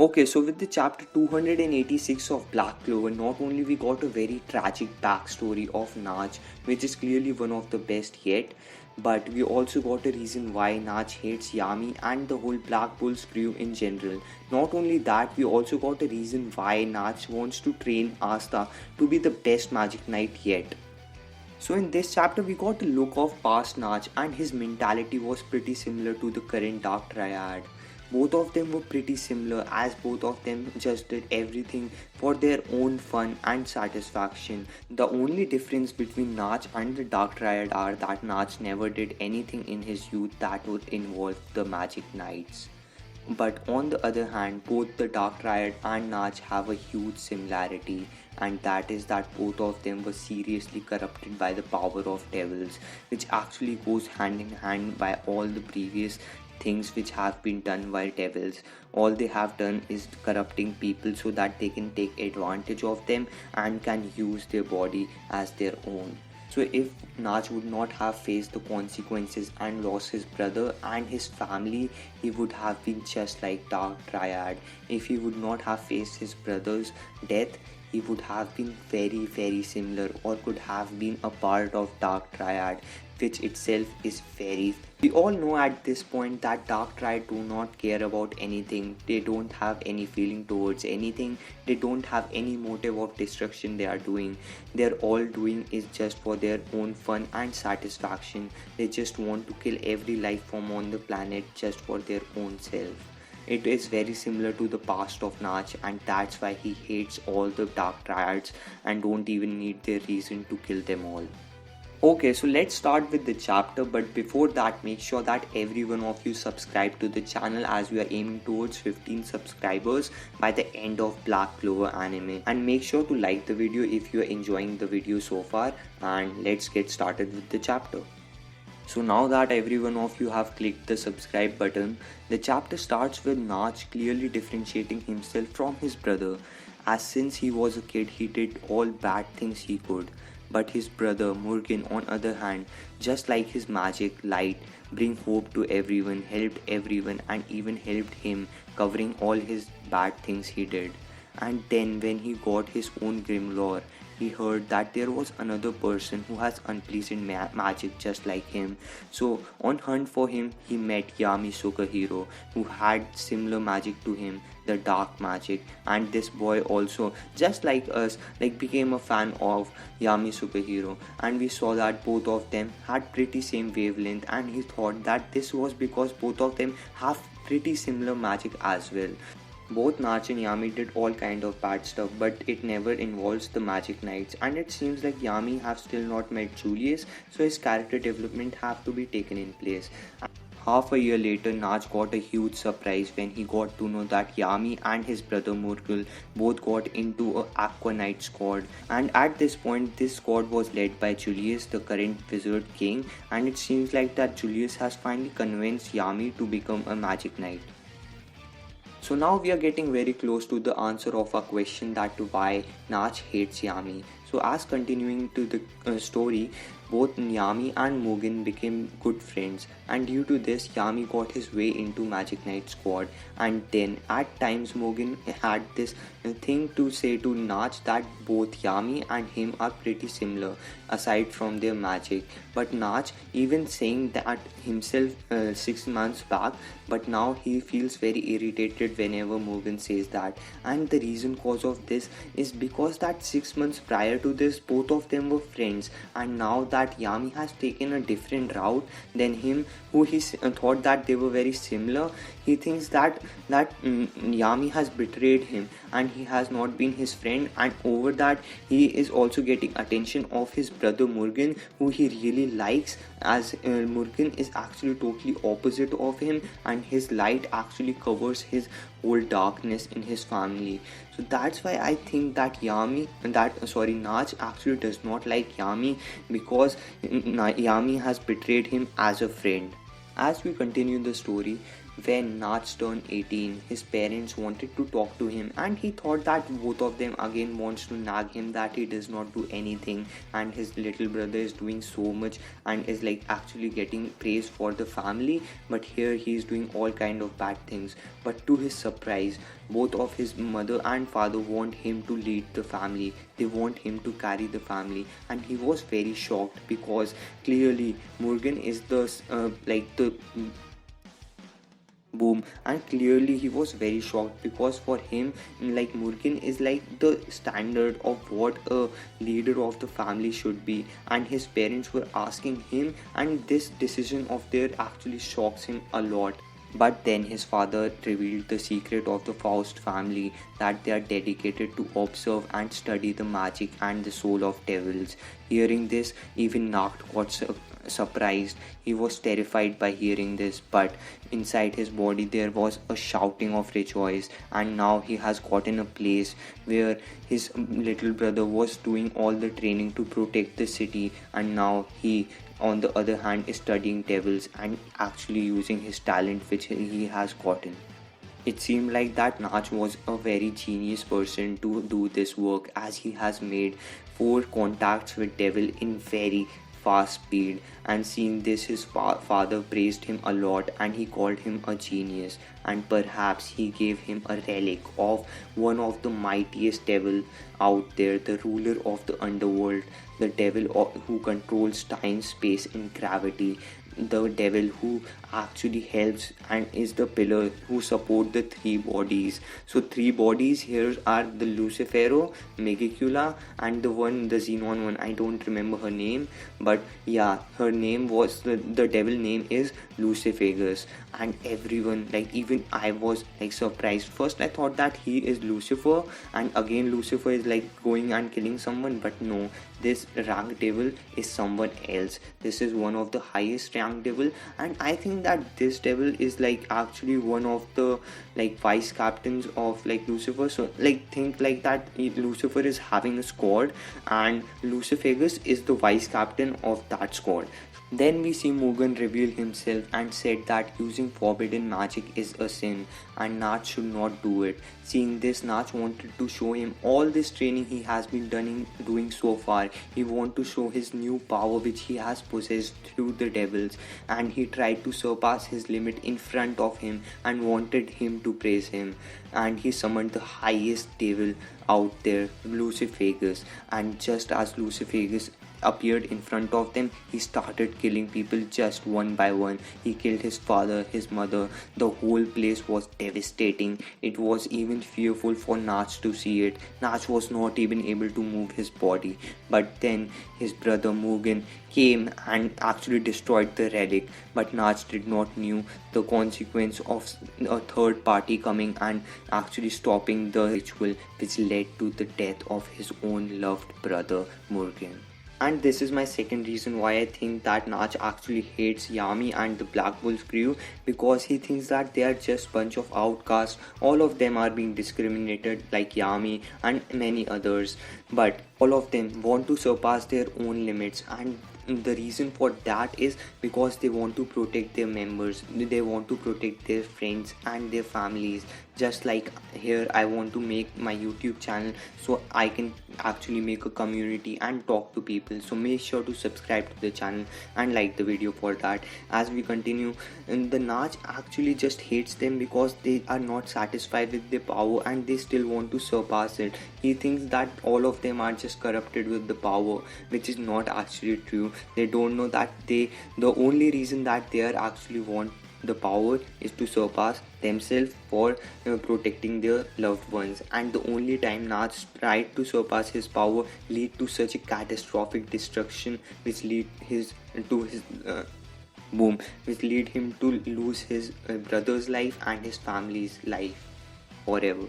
Okay, so with the chapter 286 of Black Clover, not only we got a very tragic backstory of Naj, which is clearly one of the best yet, but we also got a reason why Naj hates Yami and the whole Black Bulls crew in general. Not only that, we also got a reason why Naj wants to train Asta to be the best magic knight yet. So in this chapter we got a look of past Naj and his mentality was pretty similar to the current Dark Triad. Both of them were pretty similar as both of them just did everything for their own fun and satisfaction. The only difference between Naj and the Dark Triad are that Naj never did anything in his youth that would involve the Magic Knights. But on the other hand, both the Dark Triad and Naj have a huge similarity, and that is that both of them were seriously corrupted by the power of devils, which actually goes hand in hand by all the previous things which have been done by devils. All they have done is corrupting people so that they can take advantage of them and can use their body as their own. So if Naj would not have faced the consequences and lost his brother and his family, he would have been just like Dark Triad. If he would not have faced his brother's death, he would have been very similar or could have been a part of Dark Triad, which itself is very. We all know at this point that Dark Triad do not care about anything. They don't have any feeling towards anything. They don't have any motive of destruction they are doing. They're all doing is just for their own fun and satisfaction. They just want to kill every life form on the planet just for their own self. It is very similar to the past of Naj, and that's why he hates all the Dark Triads and don't even need their reason to kill them all. Okay, so let's start with the chapter, but before that, make sure that every one of you subscribe to the channel as we are aiming towards 15 subscribers by the end of Black Clover anime. And make sure to like the video if you are enjoying the video so far, and let's get started with the chapter. So now that every one of you have clicked the subscribe button, the chapter starts with Naj clearly differentiating himself from his brother, as since he was a kid he did all bad things he could. But his brother Mugen on other hand, just like his magic light, bring hope to everyone, helped everyone and even helped him covering all his bad things he did. And then when he got his own Grimlore, he heard that there was another person who has unpleasant magic just like him. So on hunt for him, he met Yami Sukahiro, who had similar magic to him, the dark magic. And this boy also, just like us, became a fan of Yami Sukahiro. And we saw that both of them had pretty same wavelength, and he thought that this was because both of them have pretty similar magic as well. Both Naj and Yami did all kind of bad stuff, but it never involves the Magic Knights, and it seems like Yami have still not met Julius, so his character development have to be taken in place. Half a year later, Naj got a huge surprise when he got to know that Yami and his brother Murkul both got into a Aqua Knight squad, and at this point this squad was led by Julius, the current Wizard King, and it seems like that Julius has finally convinced Yami to become a Magic Knight. So now we are getting very close to the answer of our question that to why Naj hates Yami. So as continuing to the story, both Yami and Mugen became good friends, and due to this Yami got his way into Magic Knight squad. And then at times Mugen had this thing to say to Naj that both Yami and him are pretty similar aside from their magic. But Naj even saying that himself 6 months back, but now he feels very irritated whenever Mugen says that. And the reason cause of this is because that 6 months prior to this both of them were friends, and now that Yami has taken a different route than him, who he thought that they were very similar, he thinks that Yami has betrayed him and he has not been his friend, and over that he is also getting attention of his brother Mugen, who he really likes, as Mugen is actually totally opposite of him, and his light actually covers his whole darkness in his family. So that's why I think that Naj actually does not like Yami, because Yami has betrayed him as a friend. As we continue the story, When Naj turned 18, his parents wanted to talk to him, and he thought that both of them again wants to nag him that he does not do anything, and his little brother is doing so much and is like actually getting praise for the family, but here he is doing all kind of bad things. But to his surprise, both of his mother and father want him to lead the family. They want him to carry the family, and he was very shocked because clearly Morgan is the like the boom. And clearly he was very shocked because for him, like Murkin is like the standard of what a leader of the family should be, and his parents were asking him, and this decision of theirs actually shocks him a lot. But then his father revealed the secret of the Faust family, that they are dedicated to observe and study the magic and the soul of devils. Hearing this, even Nacht got surprised. He was terrified by hearing this, but inside his body there was a shouting of rejoice, and now he has gotten a place where his little brother was doing all the training to protect the city, and now he on the other hand is studying devils and actually using his talent which he has gotten. It seemed like that Nach was a very genius person to do this work, as he has made 4 contacts with devil in very fast speed. And seeing this, his father praised him a lot and he called him a genius, and perhaps he gave him a relic of one of the mightiest devil out there, the ruler of the underworld, the devil who controls time, space and gravity, the devil who actually helps and is the pillar who support the 3 bodies. So 3 bodies here are the Lucifero, Megicula, and the one, the Xenon one. I don't remember her name, but yeah, her name was the devil name is Lucifagus. And everyone, like even I was like surprised. First I thought that he is Lucifer, and again Lucifer is like going and killing someone, but no, this rank devil is someone else. This is one of the highest rank devil, and I think that this devil is like actually one of the like vice captains of like Lucifer. So like think like that Lucifer is having a squad, and Lucifagus is the vice captain of that squad. Then we see Mugen reveal himself and said that using forbidden magic is a sin and Nach should not do it. Seeing this, Nach wanted to show him all this training he has been doing so far. He wanted to show his new power which he has possessed through the devils, and he tried to surpass his limit in front of him and wanted him to praise him. And he summoned the highest devil out there, Lucifagus, and just as Lucifagus appeared in front of them, he started killing people just one by one. He killed his father, his mother. The whole place was devastating. It was even fearful for Nach to see it. Nach was not even able to move his body. But then his brother Mugen came and actually destroyed the relic. But Nach did not knew the consequence of a third party coming and actually stopping the ritual, which led to the death of his own loved brother Mugen. And this is my second reason why I think that Nach actually hates Yami and the Black Wolf crew, because he thinks that they are just bunch of outcasts. All of them are being discriminated like Yami and many others, but all of them want to surpass their own limits, and the reason for that is because they want to protect their members, they want to protect their friends and their families. Just like here, I want to make my YouTube channel so I can actually make a community and talk to people. So make sure to subscribe to the channel and like the video for that. As we continue, and the Nach actually just hates them because they are not satisfied with their power and they still want to surpass it. He thinks that all of them are just corrupted with the power, which is not actually true. They don't know that the only reason that they are actually want the power is to surpass themselves for protecting their loved ones. And the only time Nach tried to surpass his power lead to such a catastrophic destruction, which lead his to his boom, which lead him to lose his brother's life and his family's life forever.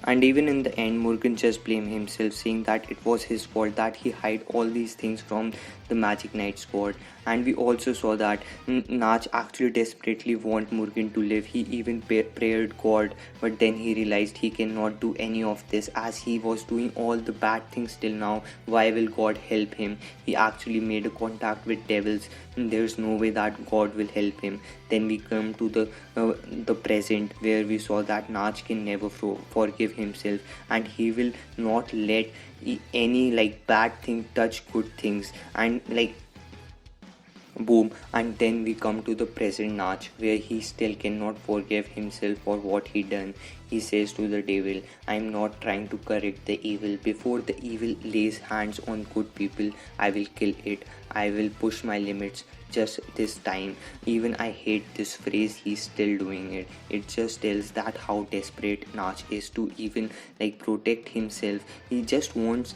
And even in the end, Morgan just blamed himself, saying that it was his fault that he hid all these things from the Magic Knight squad. And we also saw that Nach actually desperately wanted Morgan to live. He even prayed God, but then he realized he cannot do any of this as he was doing all the bad things till now. Why will God help him? He actually made a contact with devils. There's no way that God will help him. Then we come to the present, where we saw that Nach can never forgive himself, and he will not let any like bad thing touch good things. And like boom. And then we come to the present Nach, where he still cannot forgive himself for what he done. He says to the devil, I'm not trying to correct the evil. Before the evil lays hands on good people, I will kill it. I will push my limits just this time. Even I hate this phrase, he's still doing it. It just tells that how desperate Nach is to even like protect himself. He just wants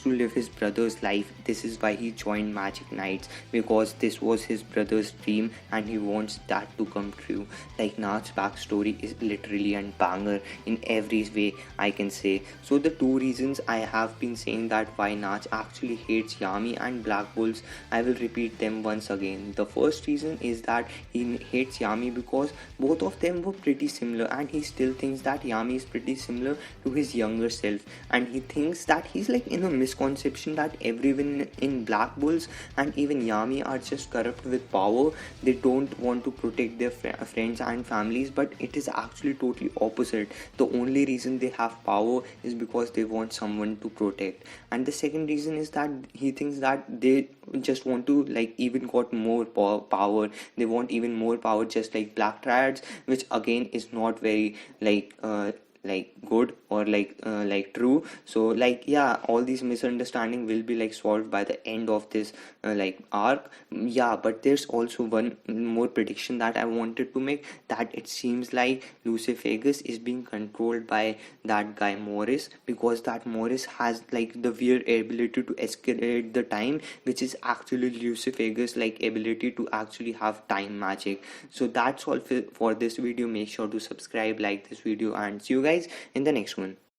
to live his brother's life. This is why he joined Magic Knights, because this was his brother's dream and he wants that to come true. Like Nach's backstory is literally a banger in every way, I can say. So the two reasons I have been saying that why Nach actually hates Yami and Black Bulls, I will repeat them once again. The first reason is that he hates Yami because both of them were pretty similar, and he still thinks that Yami is pretty similar to his younger self, and he thinks that he's like in a misconception that everyone in Black Bulls and even Yami are just corrupt with power. They don't want to protect their friends and families, but it is actually totally opposite. The only reason they have power is because they want someone to protect. And the second reason is that he thinks that they just want to like even got more power. They want even more power, just like Black Triads, which again is not very like good or like true. So like yeah, all these misunderstanding will be like solved by the end of this like arc. Yeah, but there's also one more prediction that I wanted to make, that it seems like Lucifagus is being controlled by that guy Morris, because that Morris has like the weird ability to escalate the time, which is actually Lucifagus like ability to actually have time magic. So that's all for this video. Make sure to subscribe, like this video, and see you guys in the next one.